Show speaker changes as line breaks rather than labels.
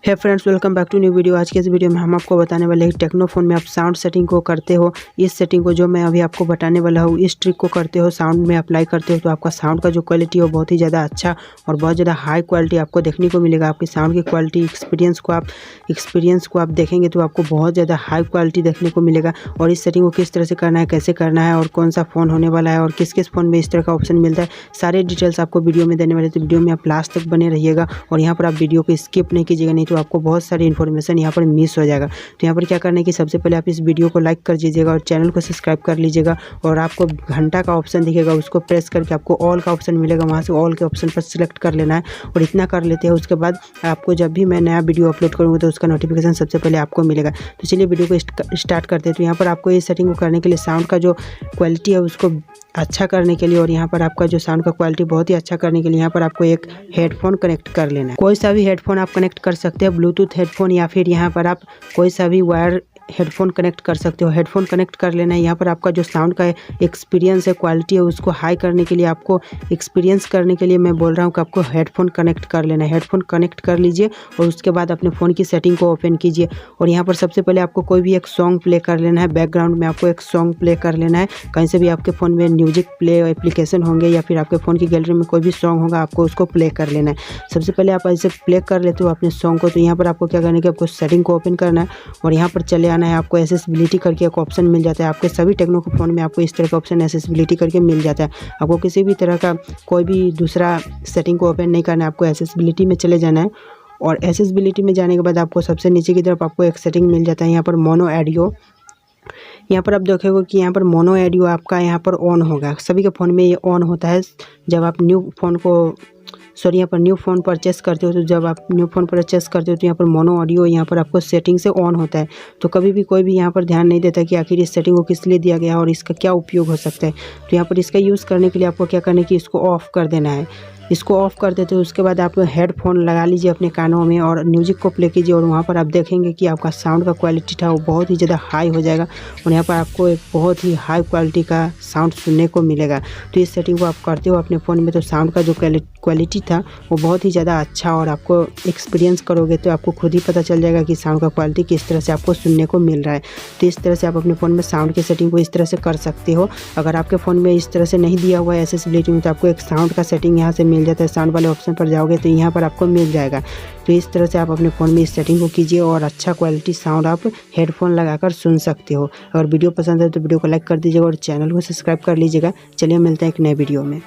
है friends, welcome back to new video. आज के इस वीडियो में हम आपको बताने वाले हैं टेक्नो फोन में आप साउंड सेटिंग को करते हो। इस सेटिंग को जो मैं अभी आपको बताने वाला हूँ, इस ट्रिक को करते हो, साउंड में अप्लाई करते हो तो आपका साउंड का जो क्वालिटी हो बहुत ही ज़्यादा अच्छा और बहुत ज़्यादा हाई क्वालिटी आपको देखने को मिलेगा। आपकी साउंड की क्वालिटी एक्सपीरियंस को आप देखेंगे तो आपको बहुत ज़्यादा हाई क्वालिटी देखने को मिलेगा। और इस सेटिंग को किस तरह से करना है, कैसे करना है और कौन सा फ़ोन होने वाला है और किस किस फ़ोन में इस तरह का ऑप्शन मिलता है, सारे डिटेल्स आपको वीडियो में देने वाले। तो वीडियो में आप लास्ट तक बने रहिएगा और यहाँ पर आप वीडियो को स्किप नहीं कीजिएगा, नहीं तो आपको बहुत सारी इन्फॉर्मेशन यहाँ पर मिस हो जाएगा। तो यहाँ पर क्या करना है कि सबसे पहले आप इस वीडियो को लाइक कर दीजिएगा और चैनल को सब्सक्राइब कर लीजिएगा। और आपको घंटा का ऑप्शन दिखेगा, उसको प्रेस करके आपको ऑल का ऑप्शन मिलेगा, वहाँ से ऑल के ऑप्शन पर सिलेक्ट कर लेना है। और इतना कर लेते हैं, उसके बाद आपको जब भी मैं नया वीडियो अपलोड करूँगा तो उसका नोटिफिकेशन सबसे पहले आपको मिलेगा। तो चलिए वीडियो को स्टार्ट करते हैं। तो यहाँ पर आपको ये सेटिंग को करने के लिए साउंड का जो क्वालिटी है उसको अच्छा करने के लिए और यहाँ पर आपका जो साउंड का क्वालिटी बहुत ही अच्छा करने के लिए यहाँ पर आपको एक हेडफोन कनेक्ट कर लेना है। कोई सा भी हेडफोन आप कनेक्ट कर सकते हैं, ब्लूटूथ हेडफोन या फिर यहाँ पर आप कोई सा भी वायर हेडफोन कनेक्ट कर सकते हो। हेडफोन कनेक्ट कर लेना है। यहाँ पर आपका जो साउंड का एक्सपीरियंस है, क्वालिटी है, उसको हाई करने के लिए, आपको एक्सपीरियंस करने के लिए मैं बोल रहा हूँ कि आपको हेडफोन कनेक्ट कर लेना है। हेडफोन कनेक्ट कर लीजिए और उसके बाद अपने फ़ोन की सेटिंग को ओपन कीजिए और यहाँ पर सबसे पहले आपको कोई भी एक सॉन्ग प्ले कर लेना है। बैकग्राउंड में आपको एक सॉन्ग प्ले कर लेना है। कहीं से भी आपके फ़ोन में म्यूजिक प्ले एप्लीकेशन होंगे या फिर आपके फ़ोन की गैलरी में कोई भी सॉन्ग होगा, आपको उसको प्ले कर लेना है। सबसे पहले आप ऐसे प्ले कर लेते हो अपने सॉन्ग को, तो यहाँ पर आपको क्या करना है कि आपको सेटिंग को ओपन करना है और यहाँ पर चले आना है। आपको एसेसिबिलिटी करके एक ऑप्शन मिल जाता है। आपके सभी टेक्नो के फ़ोन में आपको इस तरह का ऑप्शन एसेसिबिलिटी करके मिल जाता है। आपको किसी भी तरह का कोई भी दूसरा सेटिंग को ओपन नहीं करना है, आपको एसेसिबिलिटी में चले जाना है। और एसेसिबिलिटी में जाने के बाद आपको सबसे नीचे की तरफ आपको एक सेटिंग मिल जाता है, यहाँ पर मोनो ऑडियो। यहाँ पर आप देखोगे कि यहाँ पर मोनो ऑडियो आपका यहाँ पर ऑन होगा। सभी के फ़ोन में ये ऑन होता है जब आप यहाँ पर न्यू फ़ोन परचेस करते हो। तो जब आप न्यू फ़ोन परचेस करते हो तो यहाँ पर मोनो ऑडियो यहाँ पर आपको सेटिंग से ऑन होता है। तो कभी भी कोई भी यहाँ पर ध्यान नहीं देता कि आखिर इस सेटिंग को किस लिए दिया गया और इसका क्या उपयोग हो सकता है। तो यहाँ पर इसका यूज़ करने के लिए आपको क्या करना है कि इसको ऑफ़ कर देना है। इसको ऑफ़ कर देते हो, उसके बाद आप हेडफोन लगा लीजिए अपने कानों में और म्यूज़िक को प्ले कीजिए और वहाँ पर आप देखेंगे कि आपका साउंड का क्वालिटी था वो बहुत ही ज़्यादा हाई हो जाएगा और यहाँ पर आपको एक बहुत ही हाई क्वालिटी का साउंड सुनने को मिलेगा। तो इस सेटिंग को आप करते हो अपने फ़ोन में तो साउंड का जो क्वालिटी था वो बहुत ही ज़्यादा अच्छा, और आपको एक्सपीरियंस करोगे तो आपको खुद ही पता चल जाएगा कि साउंड का क्वालिटी किस तरह से आपको सुनने को मिल रहा है। तो इस तरह से आप अपने फ़ोन में साउंड की सेटिंग को इस तरह से कर सकते हो। अगर आपके फ़ोन में इस तरह से नहीं दिया हुआ है एसेसिबिलिटी में, तो आपको एक साउंड का सेटिंग यहाँ से मिल जाता है। साउंड वाले ऑप्शन पर जाओगे तो यहाँ पर आपको मिल जाएगा। तो इस तरह से आप अपने फ़ोन में इस सेटिंग को कीजिए और अच्छा क्वालिटी साउंड आप हेडफोन लगाकर सुन सकते हो। अगर वीडियो पसंद है तो वीडियो को लाइक कर दीजिएगा और चैनल को सब्सक्राइब कर लीजिएगा। चलिए मिलते हैं एक नए वीडियो में।